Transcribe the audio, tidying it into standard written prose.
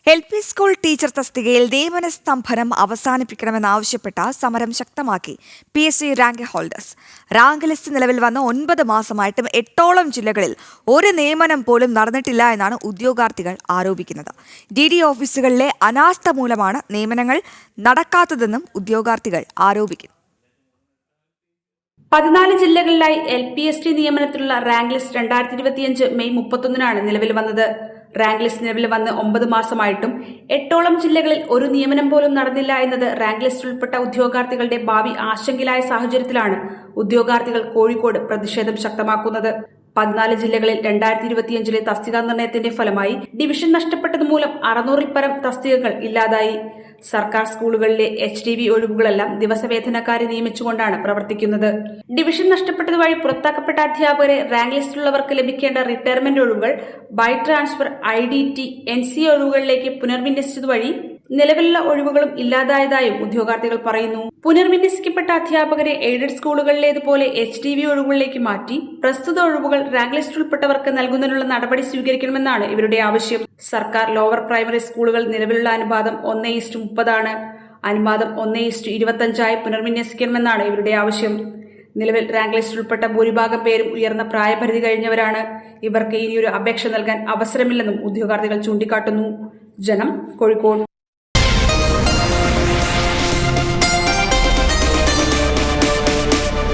LP school teacher തസ്തികയിൽ നിയമന സ്തംഭനം അവസാനിപ്പിക്കണമെന്നാവശ്യപ്പെട്ട സമരം ശക്തമാക്കി PSC rank holders. Rank list നിലവിൽ വന്ന 9 മാസമായിട്ടും 8ഓളം ജില്ലകളിൽ ഒരു നിയമനം പോലും നടന്നിട്ടില്ല എന്നാണ് ഉദ്യോഗാർത്ഥികൾ ആരോപിക്കുന്നത്. DD ഓഫീസുകളിലെ അനാസ്ഥ മൂലമാണ് നിയമനങ്ങൾ നടക്കാത്തതെന്നും ഉദ്യോഗാർത്ഥികൾ ആരോപിക്കുന്നു. 14 ജില്ലകളിലായി LPST നിയമനത്തിലുള്ള റാങ്ക് ലിസ്റ്റ് 2025 മെയ് 31-നാണ് നിലവിൽ വന്നത്. റാങ്ക് ലിസ്റ്റ് നിലവിൽ വന്ന് 9 മാസമായിട്ടും 8ഓളം ജില്ലകളിൽ ഒരു നിയമനം പോലും നടന്നില്ല എന്നത് റാങ്ക് ലിസ്റ്റിൽ ഉൾപ്പെട്ട ഉദ്യോഗാർത്ഥികളുടെ ഭാവി ആശങ്കയിലായ സാഹചര്യത്തിലാണ് ഉദ്യോഗാർത്ഥികൾ കോഴിക്കോട് പ്രതിഷേധം ശക്തമാക്കുന്നത്. 14 ജില്ലകളിൽ 2025-ലെ തസ്തികാ നിർണയത്തിന്റെ ഫലമായി ഡിവിഷൻ നഷ്ടപ്പെട്ടതുമൂലം 600-ൽ പരം തസ്തികകൾ ഇല്ലാതായി. സർക്കാർ സ്കൂളുകളിലെ HDV ഒഴിവുകളെല്ലാം ദിവസവേതനക്കാരെ നിയമിച്ചുകൊണ്ടാണ് പ്രവർത്തിക്കുന്നത്. ഡിവിഷൻ നഷ്ടപ്പെട്ടത് വഴി പുറത്താക്കപ്പെട്ട അധ്യാപകരെ റാങ്ക് ലിസ്റ്റിലുള്ളവർക്ക് ലഭിക്കേണ്ട റിട്ടയർമെന്റ് ഒഴിവുകൾ ബൈ ട്രാൻസ്ഫർ, IDT, NCA ഒഴിവുകളിലേക്ക് പുനർവിന്യസിച്ചത് വഴി നിലവിലുള്ള ഒഴിവുകളും ഇല്ലാതായതായും ഉദ്യോഗാർത്ഥികൾ പറയുന്നു. പുനർവിന്യസിക്കപ്പെട്ട അധ്യാപകരെ എയ്ഡഡ് സ്കൂളുകളിലേതുപോലെ HDV ഒഴിവുകളിലേക്ക് മാറ്റി പ്രസ്തുത ഒഴിവുകൾ റാങ്ക് ലിസ്റ്റിൽ ഉൾപ്പെട്ടവർക്ക് നൽകുന്നതിനുള്ള നടപടി സ്വീകരിക്കണമെന്നാണ് ഇവരുടെ ആവശ്യം. സർക്കാർ ലോവർ പ്രൈമറി സ്കൂളുകൾ നിലവിലുള്ള അനുപാതം 1:30 അനുപാതം 1:25 പുനർവിന്യസിക്കണമെന്നാണ് ഇവരുടെ ആവശ്യം. നിലവിൽ റാങ്ക് ലിസ്റ്റിൽ ഉൾപ്പെട്ട ഭൂരിഭാഗം പേരും ഉയർന്ന പ്രായപരിധി കഴിഞ്ഞവരാണ്. ഇവർക്ക് ഇനിയൊരു അപേക്ഷ നൽകാൻ അവസരമില്ലെന്നും ഉദ്യോഗാർത്ഥികൾ ചൂണ്ടിക്കാട്ടുന്നു. ജനം, കോഴിക്കോട്.